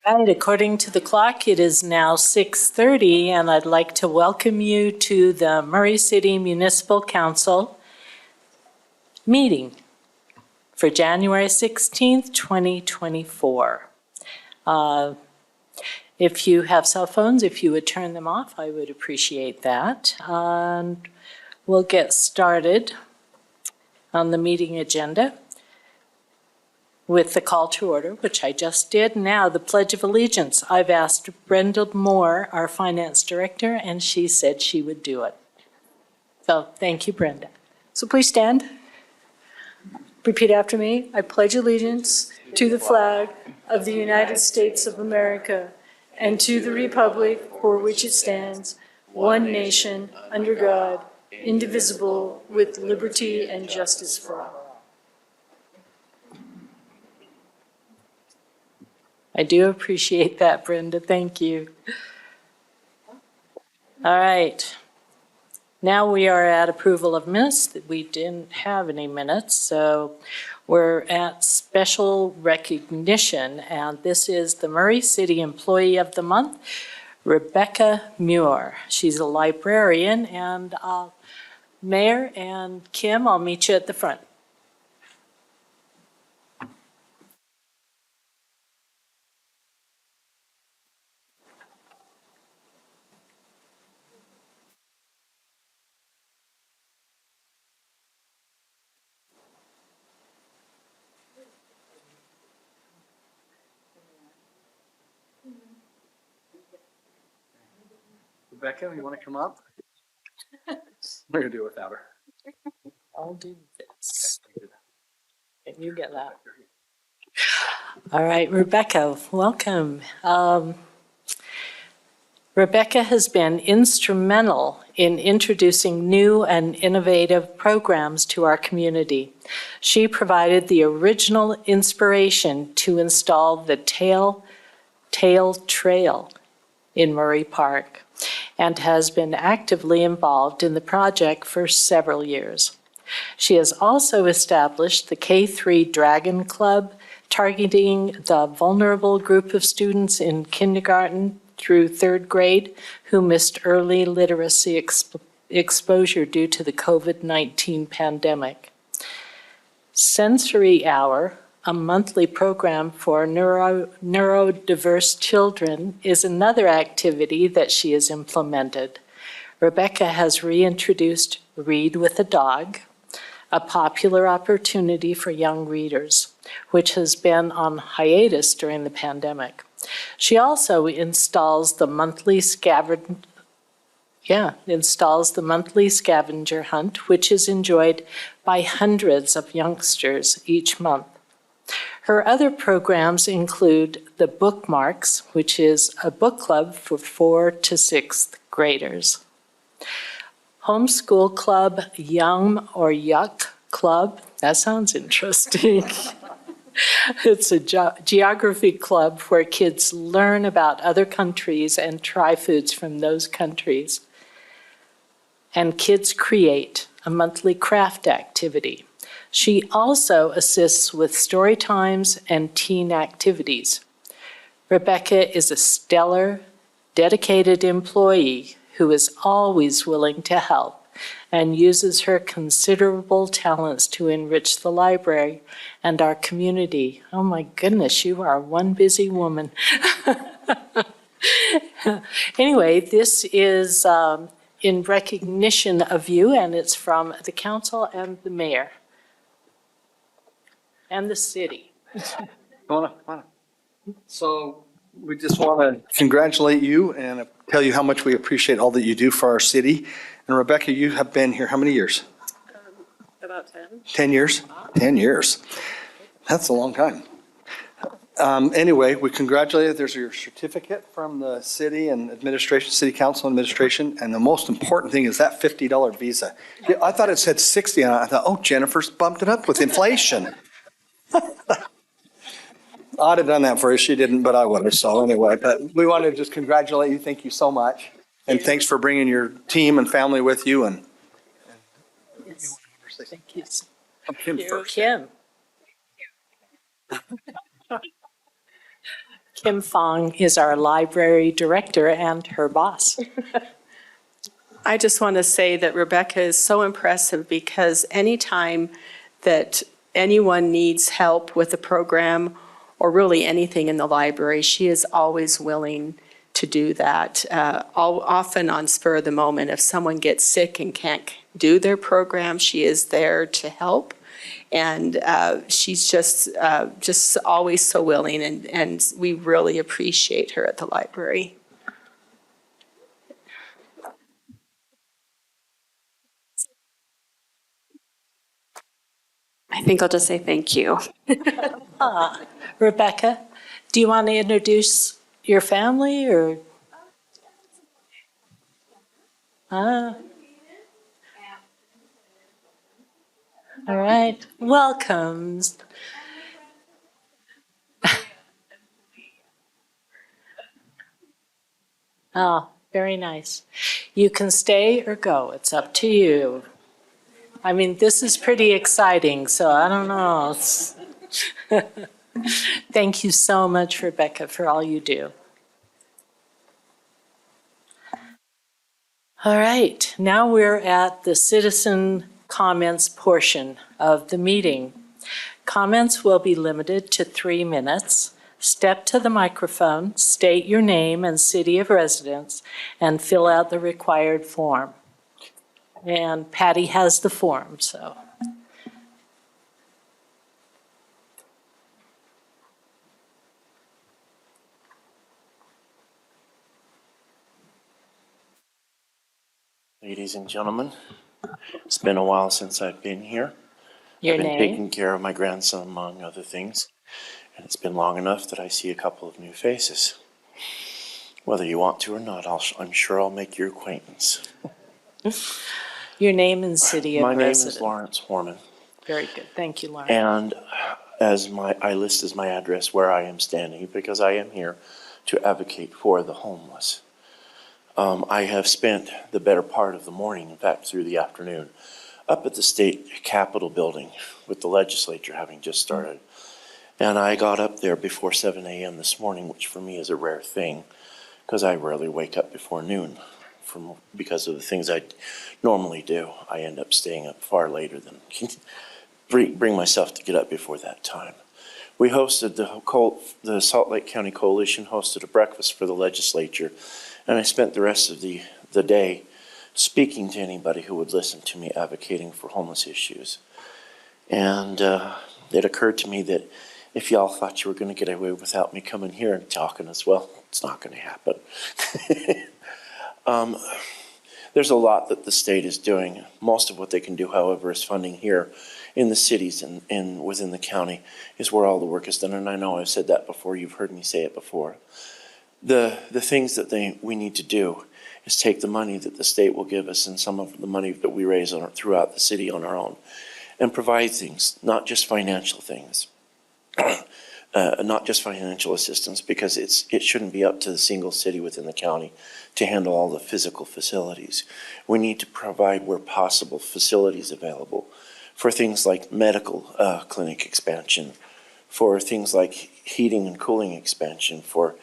Right, according to the clock, it is now 6:30, and I'd like to welcome you to the Murray City Municipal Council meeting for January 16th, 2024. If you have cell phones, if you would turn them off, I would appreciate that. And we'll get started on the meeting agenda with the call to order, which I just did. Now, the Pledge of Allegiance. I've asked Brenda Moore, our Finance Director, and she said she would do it. So thank you, Brenda. So please stand. Repeat after me. I pledge allegiance to the flag of the United States of America and to the republic for which it stands, one nation, under God, indivisible, with liberty and justice for all. I do appreciate that, Brenda. Thank you. All right. Now we are at approval of minutes. We didn't have any minutes, so we're at special recognition, and this is the Murray City Employee of the Month, Rebecca Muir. She's a librarian, and Mayor and Kim, I'll meet you at the front. Rebecca, you want to come up? We're going to do it without her. I'll do this. Can you get that? All right, Rebecca, welcome. Rebecca has been instrumental in introducing new and innovative programs to our community. She provided the original inspiration to install the Tail Trail in Murray Park and has been actively involved in the project for several years. She has also established the K-3 Dragon Club, targeting the vulnerable group of students in kindergarten through third grade who missed early literacy exposure due to the COVID-19 pandemic. Sensory Hour, a monthly program for neurodiverse children, is another activity that she has implemented. Rebecca has reintroduced Read with a Dog, a popular opportunity for young readers, which has been on hiatus during the pandemic. She also installs the monthly scavenger hunt, which is enjoyed by hundreds of youngsters each month. Her other programs include the Bookmarks, which is a book club for 4th to 6th graders. Homeschool Club, Yum or Yuck Club, that sounds interesting. It's a geography club where kids learn about other countries and try foods from those countries. And Kids Create, a monthly craft activity. She also assists with story times and teen activities. Rebecca is a stellar, dedicated employee who is always willing to help and uses her considerable talents to enrich the library and our community. Oh my goodness, you are one busy woman. Anyway, this is in recognition of you, and it's from the council and the mayor and the city. Come on. So we just want to congratulate you and tell you how much we appreciate all that you do for our city. And Rebecca, you have been here how many years? About 10. 10 years? 10 years. That's a long time. Anyway, we congratulate you. There's your certificate from the city and administration, city council administration. And the most important thing is that $50 visa. I thought it said 60 on it. I thought, oh, Jennifer's bumped it up with inflation. I'd have done that for her. She didn't, but I would have. So anyway, but we wanted to just congratulate you. Thank you so much. And thanks for bringing your team and family with you. And Yes. Thank you. I'm Kim first. Kim. Kim Fong is our library director and her boss. I just want to say that Rebecca is so impressive because anytime that anyone needs help with a program or really anything in the library, she is always willing to do that. Often on spur of the moment, if someone gets sick and can't do their program, she is there to help. And she's just always so willing, and we really appreciate her at the library. I think I'll just say thank you. Rebecca, do you want to introduce your family or? All right, welcome. Oh, very nice. You can stay or go. It's up to you. I mean, this is pretty exciting, so I don't know. Thank you so much, Rebecca, for all you do. All right, now we're at the citizen comments portion of the meeting. Comments will be limited to 3 minutes. Step to the microphone, state your name and city of residence, and fill out the required form. And Patty has the form, so. Ladies and gentlemen, it's been a while since I've been here. Your I've been name? taking care of my grandson, among other things, and it's been long enough that I see a couple of new faces. Whether you want to or not, I'm sure I'll make your acquaintance. Your name and city of My name residence. is Lawrence Horman, Very good. Thank you, Lauren. and I list as my address where I am standing because I am here to advocate for the homeless. I have spent the better part of the morning, in fact, through the afternoon, up at the state capitol building with the legislature having just started. And I got up there before 7 a.m. this morning, which for me is a rare thing because I rarely wake up before noon because of the things I normally do. I end up staying up far later than bring myself to get up before that time. We hosted the Salt Lake County Coalition hosted a breakfast for the legislature, and I spent the rest of the day speaking to anybody who would listen to me advocating for homeless issues. And it occurred to me that if y'all thought you were going to get away without me coming here and talking as well, it's not going to happen. There's a lot that the state is doing. Most of what they can do, however, is funding here in the cities and within the county is where all the work is done. And I know I've said that before. You've heard me say it before. The things that we need to do is take the money that the state will give us and some of the money that we raise throughout the city on our own and provide things, not just financial things, not just financial assistance, because it shouldn't be up to the single city within the county to handle all the physical facilities. We need to provide, where possible, facilities available for things like medical clinic expansion, for things like heating and cooling expansion, for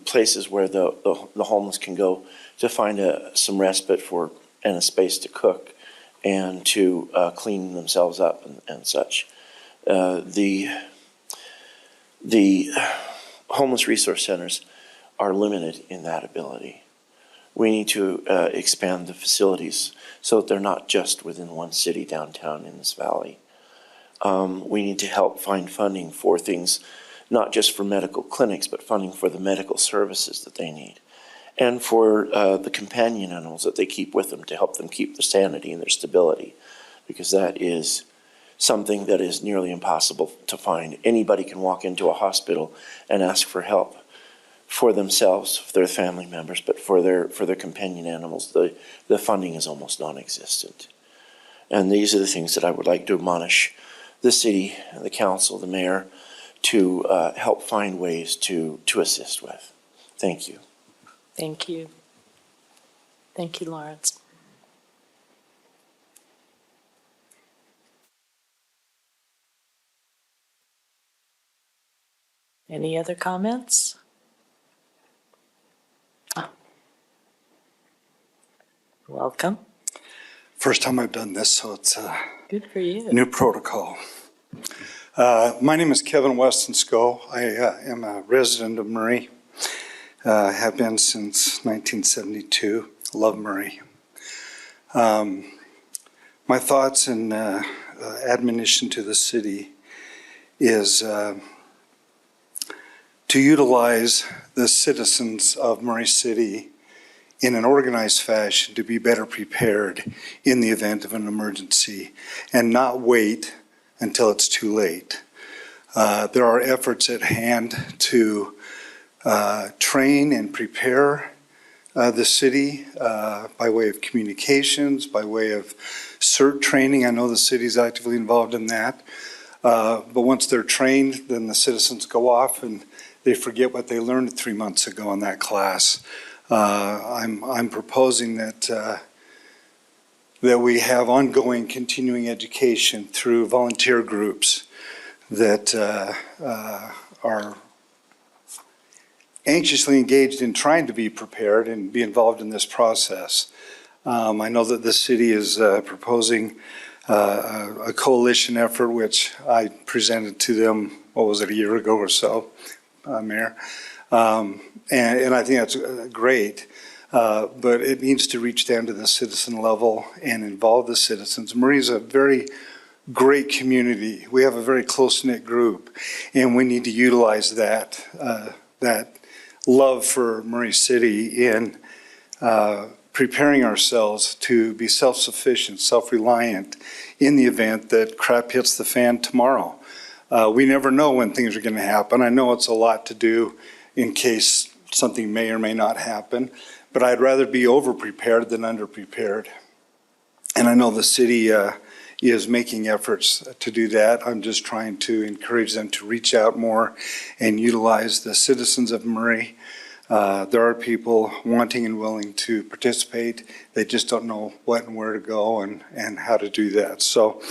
places where the homeless can go to find some respite and a space to cook and to clean themselves up and such. The homeless resource centers are limited in that ability. We need to expand the facilities so that they're not just within one city downtown in this valley. We need to help find funding for things, not just for medical clinics, but funding for the medical services that they need, and for the companion animals that they keep with them to help them keep their sanity and their stability, because that is something that is nearly impossible to find. Anybody can walk into a hospital and ask for help for themselves, for their family members, but for their companion animals, the funding is almost non-existent. And these are the things that I would like to admonish the city, the council, the mayor, to help find ways to assist with. Thank you. Thank you. Thank you, Lawrence. Any other comments? Oh. Welcome. First time I've done this, so it's a Good for you. new protocol. My name is Kevin Weston Sco. I am a resident of Murray. Have been since 1972. Love Murray. My thoughts and admonition to the city is to utilize the citizens of Murray City in an organized fashion to be better prepared in the event of an emergency and not wait until it's too late. There are efforts at hand to train and prepare the city by way of communications, by way of CERT training. I know the city's actively involved in that. But once they're trained, then the citizens go off and they forget what they learned 3 months ago in that class. I'm proposing that we have ongoing continuing education through volunteer groups that are anxiously engaged in trying to be prepared and be involved in this process. I know that the city is proposing a coalition effort, which I presented to them, what was it, a year ago or so, Mayor? And I think that's great, but it needs to reach down to the citizen level and involve the citizens. Murray's a very great community. We have a very close-knit group, and we need to utilize that love for Murray City in preparing ourselves to be self-sufficient, self-reliant in the event that crap hits the fan tomorrow. We never know when things are going to happen. I know it's a lot to do in case something may or may not happen, but I'd rather be over-prepared than under-prepared. And I know the city is making efforts to do that. I'm just trying to encourage them to reach out more and utilize the citizens of Murray. There are people wanting and willing to participate. They just don't know what and where to go and how to do that. So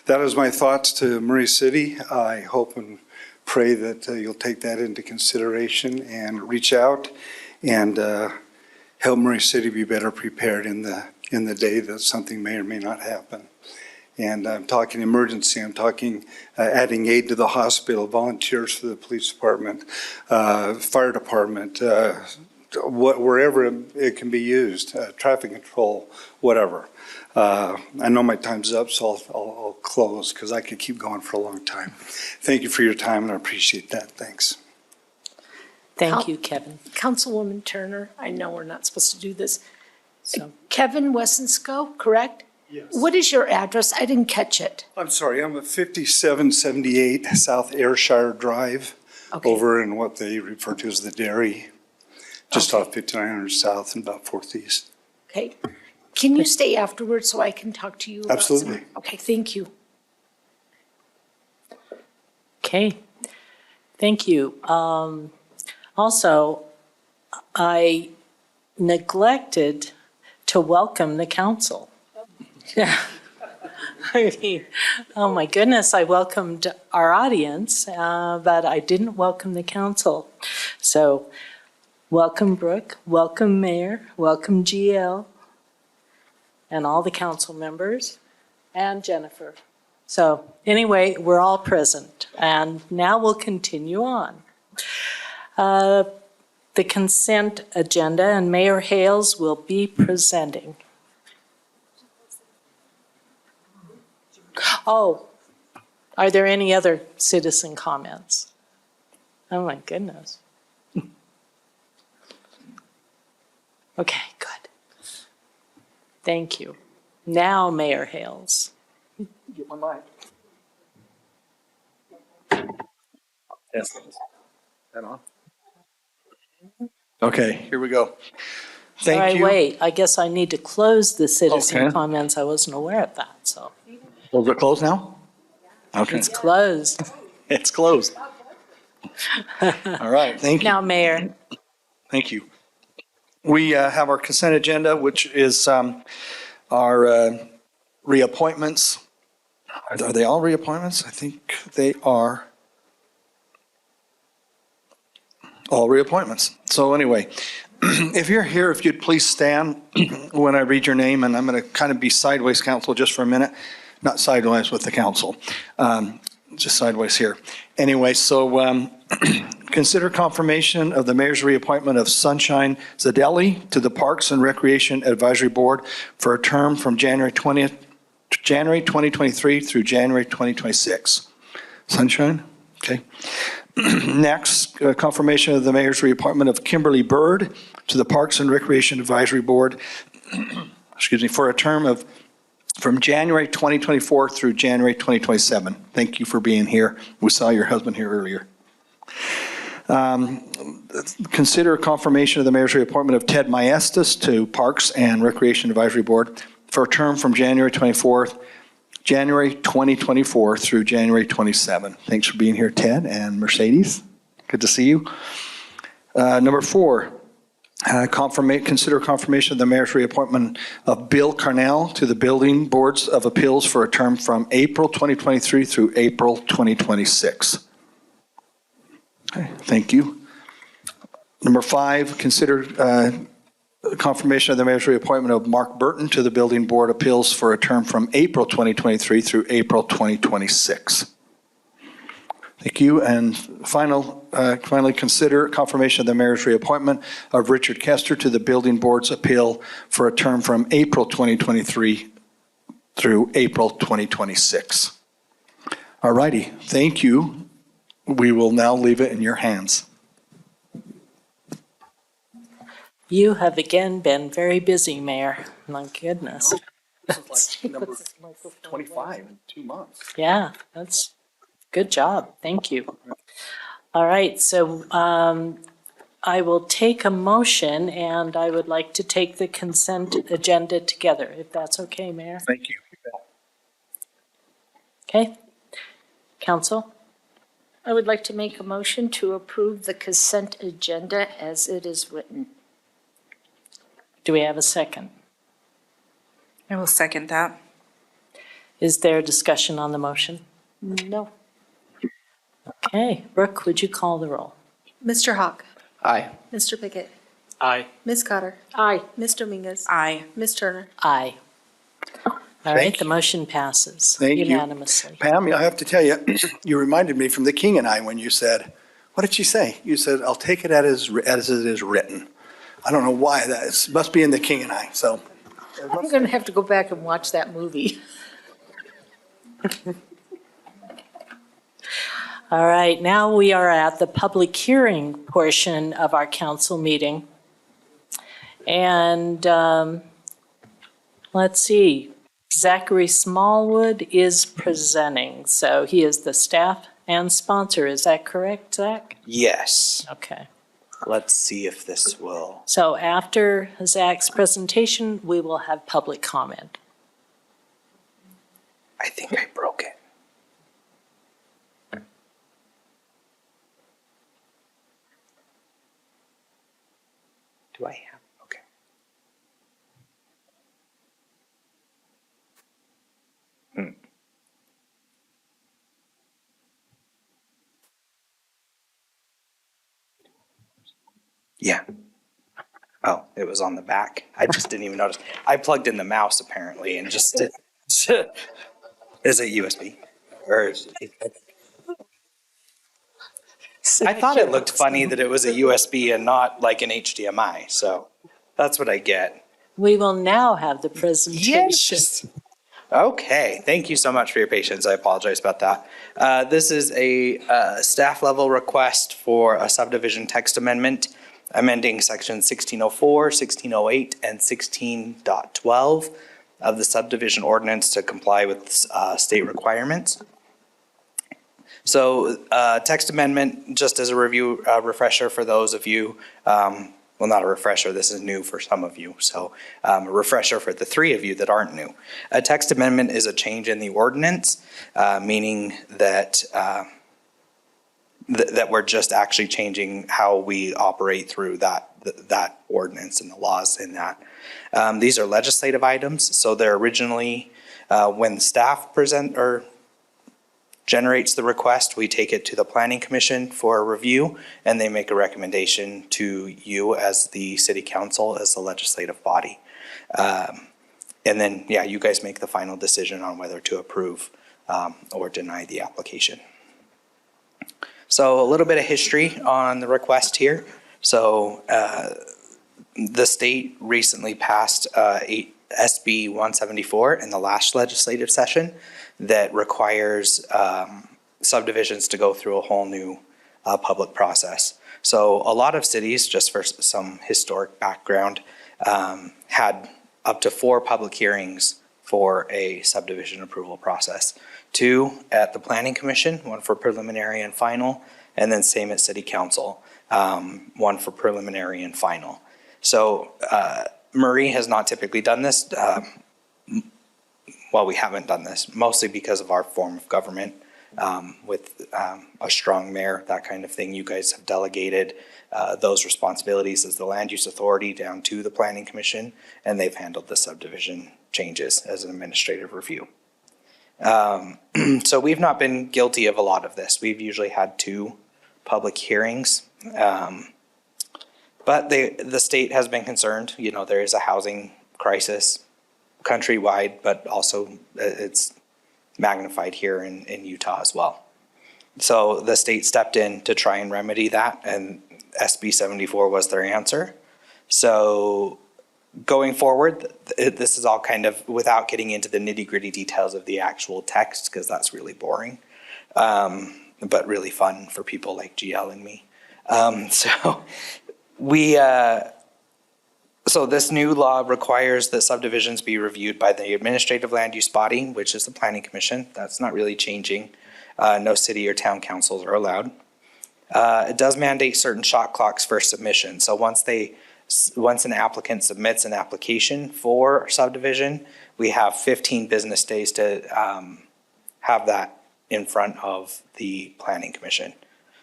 that is my thoughts to Murray City. I hope and pray that you'll take that into consideration and reach out and help Murray City be better prepared in the day that something may or may not happen. And I'm talking emergency, I'm talking adding aid to the hospital, volunteers for the police department, fire department, wherever it can be used, traffic control, whatever. I know my time's up, so I'll close because I could keep going for a long time. Thank you for your time, and I appreciate that. Thanks. Thank you, Kevin. Councilwoman Turner, I know we're not supposed to do this. So, Kevin Wessensko, correct? Yes. What is your address? I didn't catch it. I'm sorry, I'm at 5778 South Ayrshire Drive, Okay. over in what they refer to as the Dairy, just Okay. off 5900 South and about 4th East. Okay. Can you stay afterwards so I can talk to you? about some- Absolutely. Okay, thank you. okay, thank you. Also, I neglected to welcome the council. Yeah. I mean, oh my goodness, I welcomed our audience, but I didn't welcome the council. So welcome Brooke, welcome Mayor, welcome GL, and all the council members, and Jennifer. So anyway, we're all present, and now we'll continue on. The consent agenda, and Mayor Hales will be presenting. Oh, are there any other citizen comments? Oh my goodness. Okay, good. Thank you. Now, Mayor Hales. Get my mic. Yes. That on? Okay, here we go. All Thank right, you. wait, I guess I need to close the citizen Okay. comments. I wasn't aware of that, so Those are closed now? Okay, it's closed. it's closed. All right, thank you. Now, Mayor, Thank you. We have our consent agenda, which is our reappointments. Are they all reappointments? I think they are. All reappointments. So anyway, if you're here, if you'd please stand when I read your name, and I'm going to kind of be sideways, council, just for a minute. Not sideways with the council, just sideways here. Anyway, so consider confirmation of the mayor's reappointment of Sunshine Zadelli to the Parks and Recreation Advisory Board for a term from January 2023 through January 2026. Sunshine? Okay. Next, confirmation of the mayor's reappointment of Kimberly Bird to the Parks and Recreation Advisory Board, excuse me, for a term from January 2024 through January 2027. Thank you for being here. We saw your husband here earlier. Consider confirmation of the mayor's reappointment of Ted Maestas to Parks and Recreation Advisory Board for a term from January 2024 through January 27. Thanks for being here, Ted and Mercedes. Good to see you. Number 4, consider confirmation of the mayor's reappointment of Bill Carnell to the Building Boards of Appeals for a term from April 2023 through April 2026. Okay, thank you. Number 5, consider confirmation of the mayor's reappointment of Mark Burton to the Building Board Appeals for a term from April 2023 through April 2026. Thank you. And finally, consider confirmation of the mayor's reappointment of Richard Kester to the Building Board's Appeal for a term from April 2023 through April 2026. All righty. Thank you. We will now leave it in your hands. You have again been very busy, Mayor. My goodness. This is like number 25 in 2 months. Yeah, that's good job. Thank you. All right, so I will take a motion, and I would like to take the consent agenda together, if that's okay, Mayor. Thank you. Okay. Council? I would like to make a motion to approve the consent agenda as it is written. Do we have a second? I will second that. Is there discussion on the motion? No. Okay, Brooke, would you call the roll? Mr. Hawk? Aye. Mr. Pickett? Aye. Ms. Cotter? Aye. Ms. Dominguez? Aye. Ms. Turner? Aye. All Thank right, the you. motion passes Thank you. unanimously. Pam, I have to tell you, you reminded me from The King and I when you said, what did you say? You said, I'll take it as it is written. I don't know why that is. Must be in The King and I, so. I'm going to have to go back and watch that movie. All right, now we are at the public hearing portion of our council meeting. And let's see, Zachary Smallwood is presenting. So he is the staff and sponsor. Is that correct, Zach? Yes. Okay. Let's see if this will. So after Zach's presentation, we will have public comment. I think I broke it. Do I have? Okay. Yeah. Oh, it was on the back. I just didn't even notice. I plugged in the mouse apparently and just did. Is it USB? Or is it? I thought it looked funny that it was a USB and not like an HDMI. So that's what I get. We will now have the presentation. Okay, thank you so much for your patience. I apologize about that. This is a staff level request for a subdivision text amendment, amending section 1604, 1608, and 16.12 of the subdivision ordinance to comply with state requirements. So text amendment, just as a review refresher for those of you, well, not a refresher, this is new for some of you, so a refresher for the 3 of you that aren't new. A text amendment is a change in the ordinance, meaning that that we're just actually changing how we operate through that ordinance and the laws in that. These are legislative items, so they're originally, when staff present or generates the request. We take it to the Planning Commission for review, and they make a recommendation to you as the city council, as the legislative body. And then, yeah, you guys make the final decision on whether to approve or deny the application. So a little bit of history on the request here. So the state recently passed SB 174 in the last legislative session that requires subdivisions to go through a whole new public process. So a lot of cities, just for some historic background, had up to 4 public hearings for a subdivision approval process. 2 at the Planning Commission, 1 for preliminary and final, and then same at City Council, 1 for preliminary and final. So Murray has not typically done this. Well, we haven't done this, mostly because of our form of government with a strong mayor, that kind of thing. You guys have delegated those responsibilities as the land use authority down to the Planning Commission, and they've handled the subdivision changes as an administrative review. So we've not been guilty of a lot of this. We've usually had 2 public hearings. But the state has been concerned. You know, there is a housing crisis countrywide, but also it's magnified here in Utah as well. So the state stepped in to try and remedy that, and SB 74 was their answer. So going forward, this is all kind of without getting into the nitty-gritty details of the actual text, because that's really boring, but really fun for people like GL and me. So this new law requires that subdivisions be reviewed by the administrative land use body, which is the Planning Commission. That's not really changing. No city or town councils are allowed. It does mandate certain shot clocks for submission. So once an applicant submits an application for subdivision, we have 15 business days to have that in front of the Planning Commission.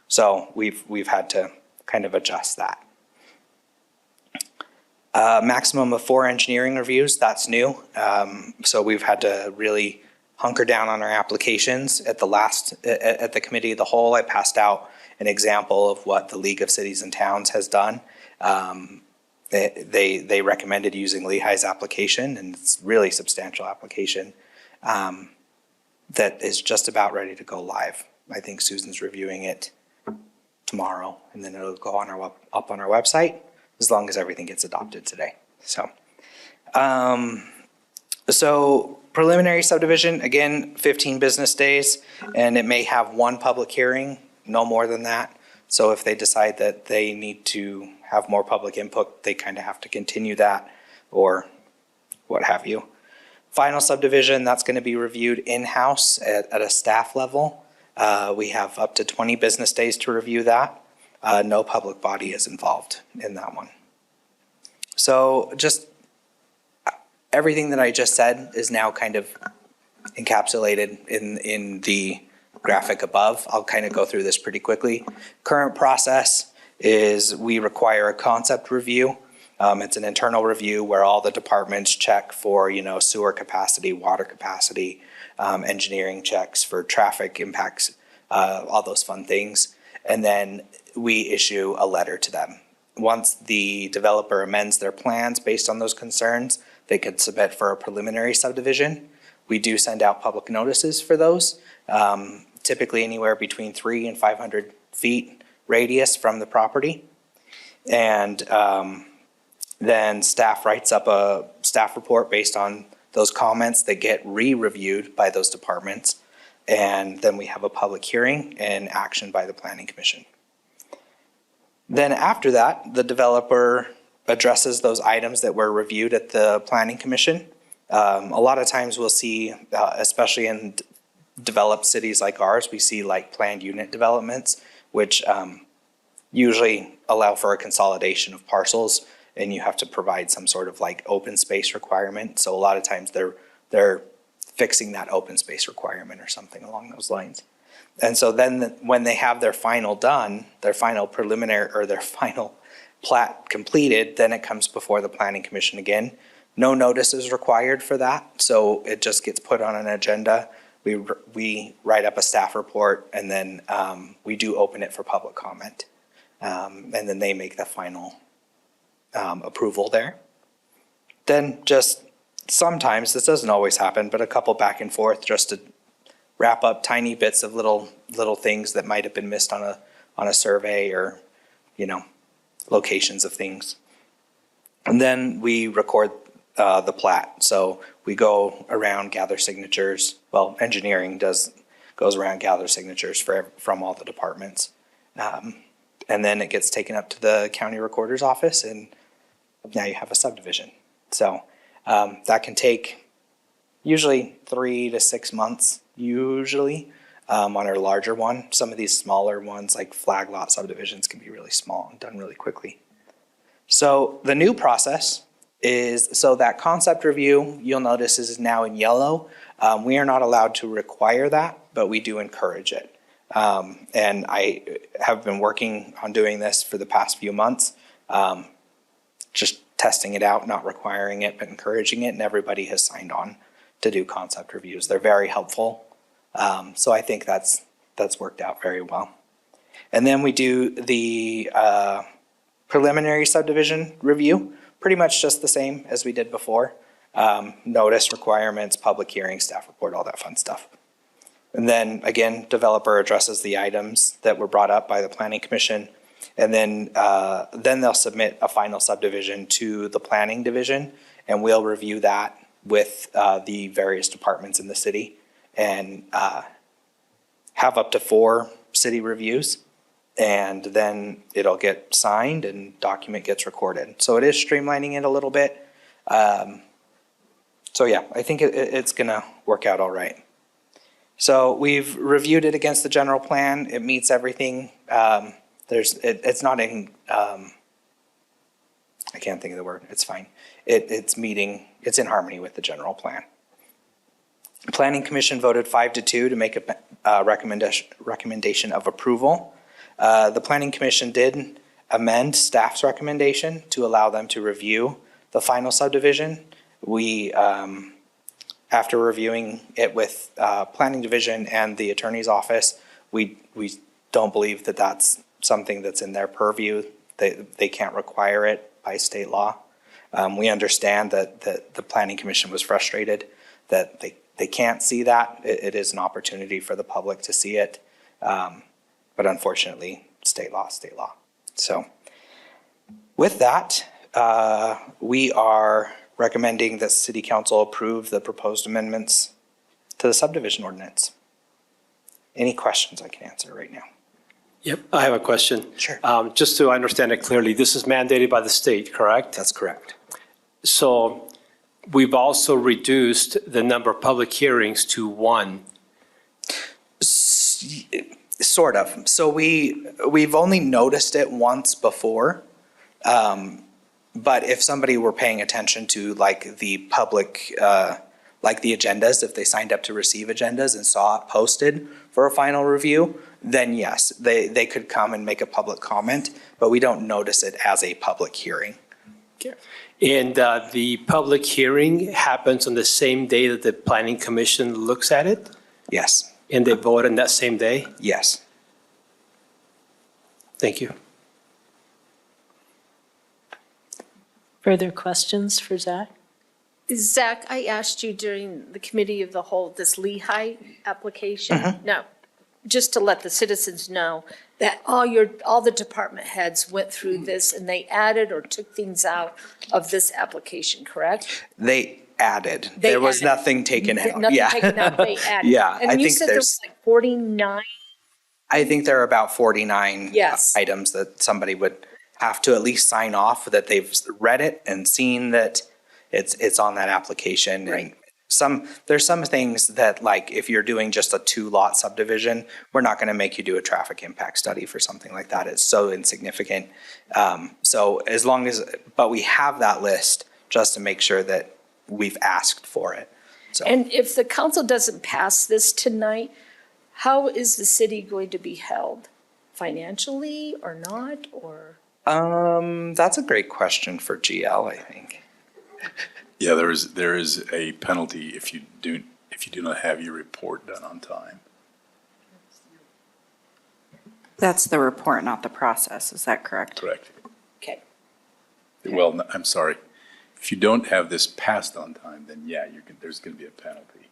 So we've had to kind of adjust that. Maximum of 4 engineering reviews, that's new. So we've had to really hunker down on our applications. At the committee of the whole, I passed out an example of what the League of Cities and Towns has done. They recommended using Lehigh's application, and it's really substantial application that is just about ready to go live. I think Susan's reviewing it tomorrow, and then it'll go on up on our website as long as everything gets adopted today. So preliminary subdivision, again, 15 business days, and it may have 1 public hearing, no more than that. So if they decide that they need to have more public input, they kind of have to continue that or what have you. Final subdivision, that's going to be reviewed in-house at a staff level. We have up to 20 business days to review that. No public body is involved in that one. So just everything that I just said is now kind of encapsulated in the graphic above. I'll kind of go through this pretty quickly. Current process is we require a concept review. It's an internal review where all the departments check for, sewer capacity, water capacity, engineering checks for traffic impacts, all those fun things. And then we issue a letter to them. Once the developer amends their plans based on those concerns, they could submit for a preliminary subdivision. We do send out public notices for those, typically anywhere between 300 and 500 feet radius from the property. And then staff writes up a staff report based on those comments that get re-reviewed by those departments. And then we have a public hearing and action by the Planning Commission. Then after that, the developer addresses those items that were reviewed at the Planning Commission. A lot of times we'll see, especially in developed cities like ours, we see like planned unit developments, which usually allow for a consolidation of parcels, and you have to provide some sort of like open space requirement. So a lot of times they're fixing that open space requirement or something along those lines. And so then when they have their final done, their final preliminary or their final plat completed, then it comes before the Planning Commission again. No notice is required for that, so it just gets put on an agenda we write up a staff report, and then we do open it for public comment. And then they make the final approval there. Then just sometimes, this doesn't always happen, but a couple back and forth just to wrap up tiny bits of little things that might have been missed on a survey, or, locations of things. And then we record the plat. So we go around, gather signatures. Well, engineering goes around, gather signatures from all the departments. And then it gets taken up to the county recorder's office, and now you have a subdivision. So that can take usually 3 to 6 months, usually, on our larger one. Some of these smaller ones, like flag lot subdivisions, can be really small and done really quickly. So the new process is, so that concept review, you'll notice, is now in yellow. We are not allowed to require that, but we do encourage it. And I have been working on doing this for the past few months, just testing it out, not requiring it, but encouraging it, and everybody has signed on to do concept reviews. They're very helpful. So I think that's worked out very well. And then we do the preliminary subdivision review, pretty much just the same as we did before. Notice, requirements, public hearing, staff report, all that fun stuff. And then again, developer addresses the items that were brought up by the Planning Commission. And then they'll submit a final subdivision to the Planning Division, and we'll review that with the various departments in the city, and have up to 4 city reviews. And then it'll get signed and document gets recorded. So it is streamlining it a little bit. So yeah, I think it's gonna work out all right. So we've reviewed it against the general plan. It meets everything. It's not in, I can't think of the word, it's fine. It's in harmony with the general plan. Planning Commission voted 5-2 to make a recommendation of approval. The Planning Commission did amend staff's recommendation to allow them to review the final subdivision. We, after reviewing it with Planning Division and the Attorney's Office, we don't believe that that's something that's in their purview. They can't require it by state law. We understand that the Planning Commission was frustrated that they can't see that. It is an opportunity for the public to see it. But unfortunately, state law. So with that, we are recommending that City Council approve the proposed amendments to the subdivision ordinance. Any questions I can answer right now? Yep, I have a question. Sure. Just to understand it clearly, this is mandated by the state, correct? That's correct. So we've also reduced the number of public hearings to 1. Sort of. So we've only noticed it once before. But if somebody were paying attention to like the public, like the agendas, if they signed up to receive agendas and saw it posted for a final review, then yes, they could come and make a public comment, but we don't notice it as a public hearing. And the public hearing happens on the same day that the Planning Commission looks at it? Yes. And they vote on that same day? Yes. Thank you. Further questions for Zach? Zach, I asked you during the committee of the whole, this Lehigh application. Now, just to let the citizens know that all the department heads went through this and they added or took things out of this application, correct? They added. They There was added. nothing taken out. Nothing Yeah. taken out, they added. Yeah, I And you think said there was like 49? I think there are about 49 Yes. items that somebody would have to at least sign off that they've read it and seen that it's on that application. Right. And there's some things that, like, if you're doing just a 2-lot subdivision, we're not going to make you do a traffic impact study for something like that. It's so insignificant. So as long as, but we have that list just to make sure that we've asked for it. So. And if the council doesn't pass this tonight, how is the city going to be held? Financially or not, or? That's a great question for GL, I think. Yeah, there is a penalty if you if you do not have your report done on time. That's the report, not the process. Is that correct? Correct. Okay. Well, no, I'm sorry. If you don't have this passed on time, then yeah, there's going to be a penalty.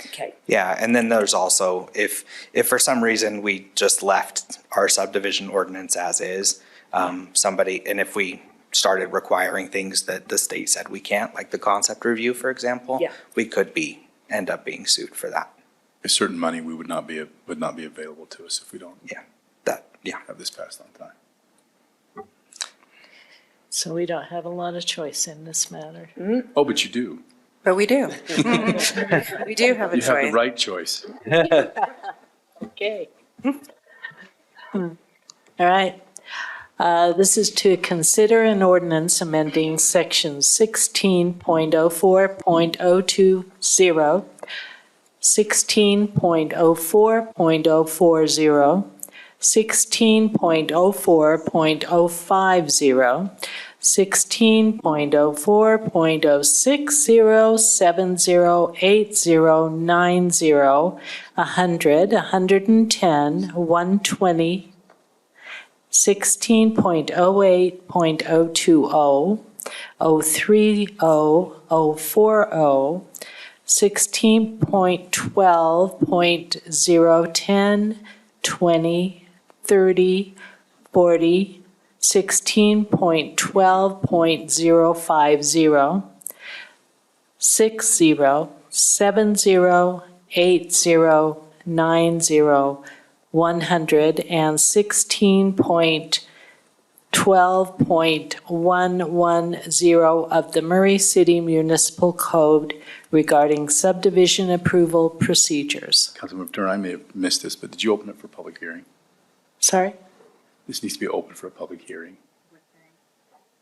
Okay. Yeah, and then there's also, if for some reason we just left our subdivision ordinance as is, and if we started requiring things that the state said we can't, like the concept review, for example, Yeah. we could end up being sued for that. A certain money would not be available to us if we don't have this passed on time. So we don't have a lot of choice in this matter. Oh, but you do. But we do. We do have a You have the choice. right choice. Okay. All right. This is to consider an ordinance amending section 16.04.020, 16.04.040, 16.04.050, 16.04.060, 70, 80, 90, 100, 110, 120, 16.08.020, 030, 040, 16.12.010, 20, 30, 40, 16.12.050, 60, 70, 80, 90, 100, and 16.12.110 of the Murray City Municipal Code regarding subdivision approval procedures. Councilmember Turner, I may have missed this, but did you open it for public hearing? Sorry? This needs to be open for a public hearing.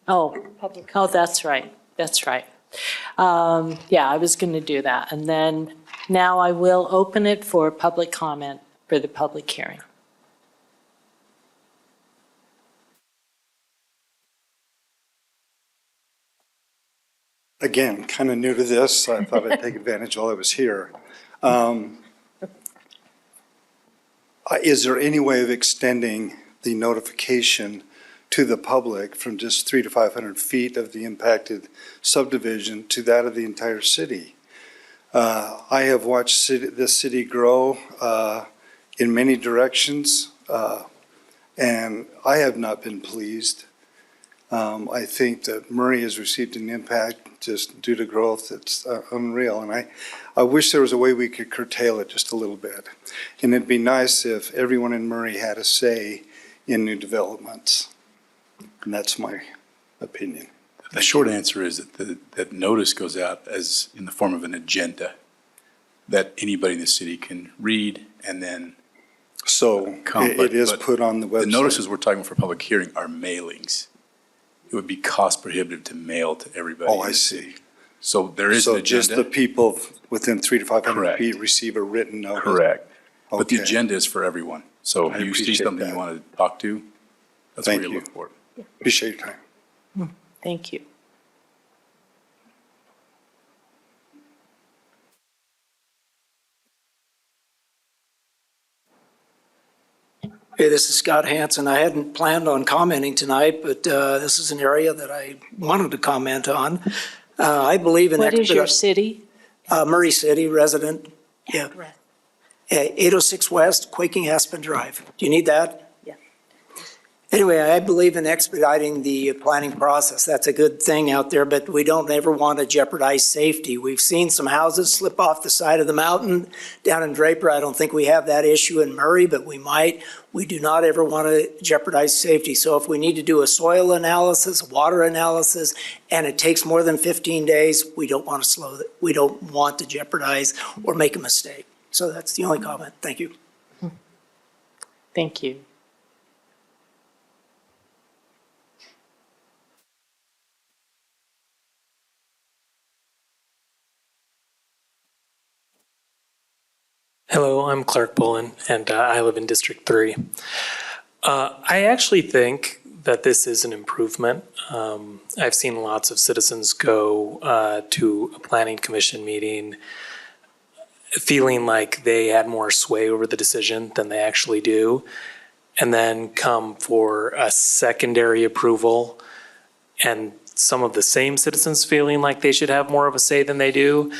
Oh, that's right. That's right. Yeah, I was going to do that. And then now I will open it for public comment for the public hearing. Again, kind of new to this, so I thought I'd take advantage while I was here. Is there any way of extending the notification to the public from just 300 to 500 feet of the impacted subdivision to that of the entire city? I have watched this city grow in many directions, and I have not been pleased. I think that Murray has received an impact just due to growth that's unreal, and I wish there was a way we could curtail it just a little bit. And it'd be nice if everyone in Murray had a say in new developments. And that's my opinion. The short answer is that notice goes out as in the form of an agenda that anybody in the city can read and then So come. it is put on the website. The notices we're talking for public hearing are mailings. It would be cost prohibitive to mail to everybody. Oh, in I the city. see. So there is an So just the agenda. people within 300 to 500 Correct. feet receive a written notice? Correct. But the Okay. agenda is for everyone. So I if you see appreciate something you that. want to talk to, that's Thank where you you. look for it. Appreciate your time. Thank you. Hey, this is Scott Hansen. I hadn't planned on commenting tonight, but this is an area that I wanted to comment on. I believe in What is your city? Murray City resident. Yeah. 806 West, Quaking Aspen Drive. Do you need that? Yeah. Anyway, I believe in expediting the planning process. That's a good thing out there, but we don't ever want to jeopardize safety. We've seen some houses slip off the side of the mountain down in Draper. I don't think we have that issue in Murray, but we might. We do not ever want to jeopardize safety. So if we need to do a soil analysis, water analysis, and it takes more than 15 days, we don't want to we don't want to jeopardize or make a mistake. So that's the only comment. Thank you. Thank you. Hello, I'm Clark Bullen, and I live in District 3. I actually think that this is an improvement. I've seen lots of citizens go to a planning commission meeting feeling like they had more sway over the decision than they actually do, and then come for a secondary approval and some of the same citizens feeling like they should have more of a say than they do,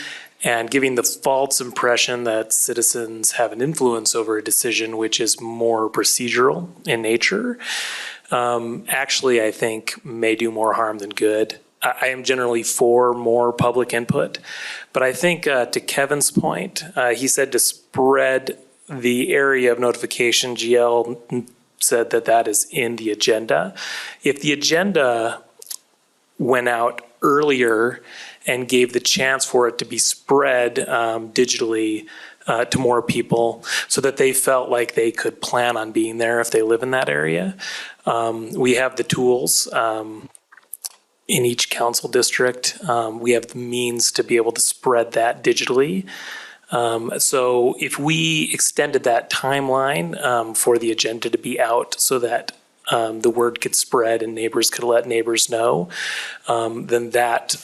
and giving the false impression that citizens have an influence over a decision which is more procedural in nature, actually, I think may do more harm than good. I am generally for more public input, but I think to Kevin's point, he said to spread the area of notification. GL said that that is in the agenda. If the agenda went out earlier and gave the chance for it to be spread digitally to more people so that they felt like they could plan on being there if they live in that area. We have the tools in each council district. We have the means to be able to spread that digitally. So if we extended that timeline for the agenda to be out so that the word could spread and neighbors could let neighbors know, then that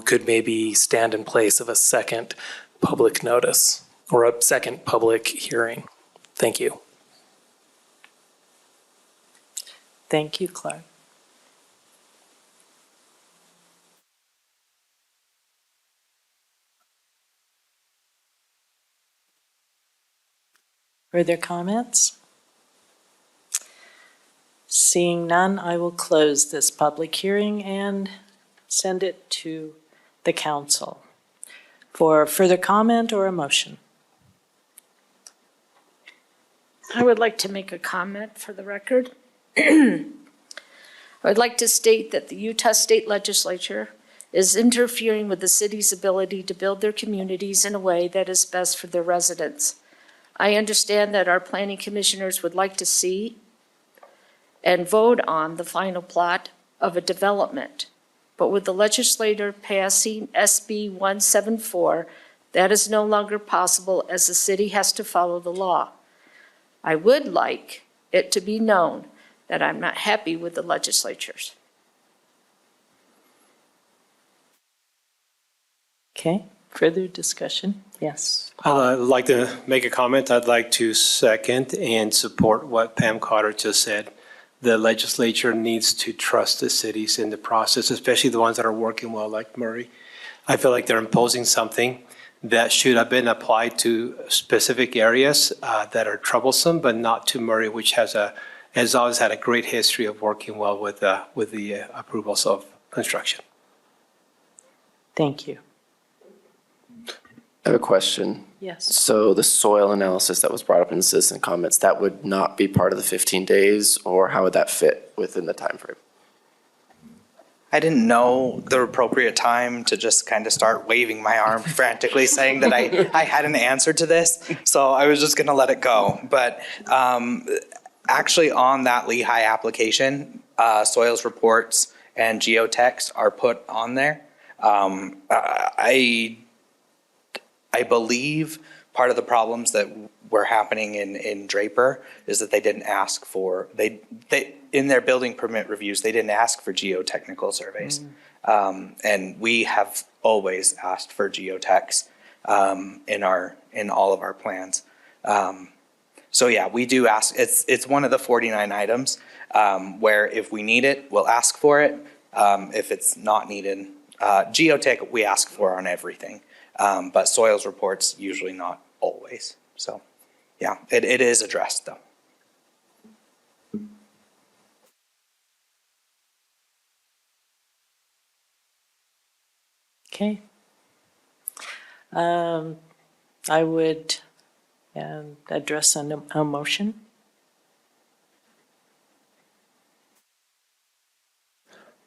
could maybe stand in place of a second public notice or a second public hearing. Thank you. Thank you, Clark. Further comments? Seeing none, I will close this public hearing and send it to the council for further comment or a motion. I would like to make a comment for the record. I would like to state that the Utah State Legislature is interfering with the city's ability to build their communities in a way that is best for their residents. I understand that our planning commissioners would like to see and vote on the final plot of a development, but with the legislator passing SB 174, that is no longer possible as the city has to follow the law. I would like it to be known that I'm not happy with the legislatures. Okay, further discussion? Yes. I'd like to make a comment. I'd like to second and support what Pam Carter just said. The legislature needs to trust the cities in the process, especially the ones that are working well, like Murray. I feel like they're imposing something that should have been applied to specific areas that are troublesome, but not to Murray, which has always had a great history of working well with the approvals of construction. Thank you. I have a question. Yes. So the soil analysis that was brought up in citizen comments, that would not be part of the 15 days, or how would that fit within the time frame? I didn't know the appropriate time to just kind of start waving my arm frantically saying that I had an answer to this. So I was just going to let it go. But actually on that Lehigh application, soils reports and geotechs are put on there. I believe part of the problems that were happening in Draper is that they didn't ask for, they in their building permit reviews, they didn't ask for geotechnical surveys. And we have always asked for geotechs in all of our plans. So yeah, we do ask, it's one of the 49 items where if we need it, we'll ask for it. If it's not needed, geotech we ask for on everything. But soils reports, usually not always. So, yeah, it is addressed though. Okay. I would address a motion.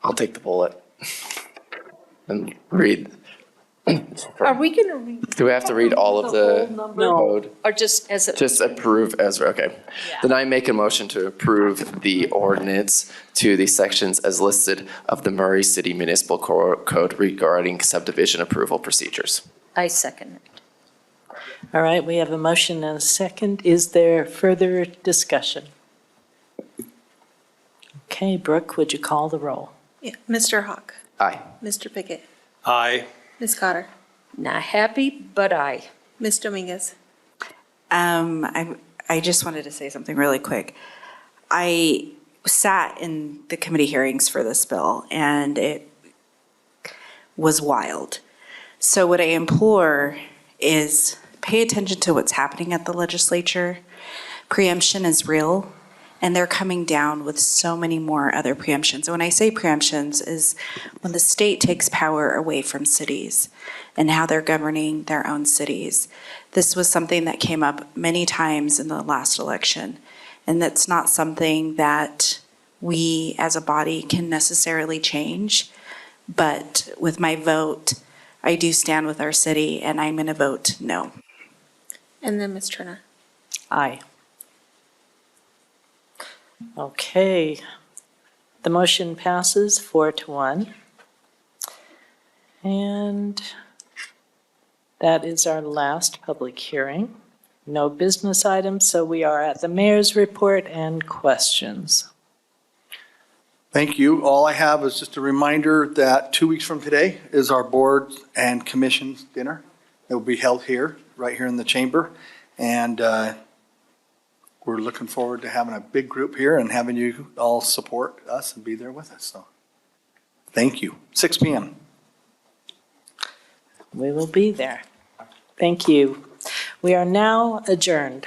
I'll take the bullet and read. Are we going to read? Do we have to read all of the code? Or just as it? Just approve as, okay. Then I make a motion to approve the ordinance to the sections as listed of the Murray City Municipal Code regarding subdivision approval procedures. I second it. All right, we have a motion and a second. Is there further discussion? Okay, Brooke, would you call the roll? Yeah. Mr. Hawk? Aye. Mr. Pickett? Aye. Ms. Cotter? Not happy, but aye. Ms. Dominguez? I just wanted to say something really quick. I sat in the committee hearings for this bill, and it was wild. So what I implore is pay attention to what's happening at the legislature. Preemption is real, and they're coming down with so many more other preemptions. And when I say preemptions is when the state takes power away from cities and how they're governing their own cities. This was something that came up many times in the last election, and that's not something that we as a body can necessarily change. But with my vote, I do stand with our city, and I'm going to vote no. And then Ms. Turner? Aye. Okay. The motion passes 4-1. And that is our last public hearing. No business items, so we are at the mayor's report and questions. Thank you. All I have is just a reminder that 2 weeks from today is our board and commission's dinner. It will be held here, right here in the chamber. And we're looking forward to having a big group here and having you all support us and be there with us. So thank you. 6 p.m. We will be there. Thank you. We are now adjourned.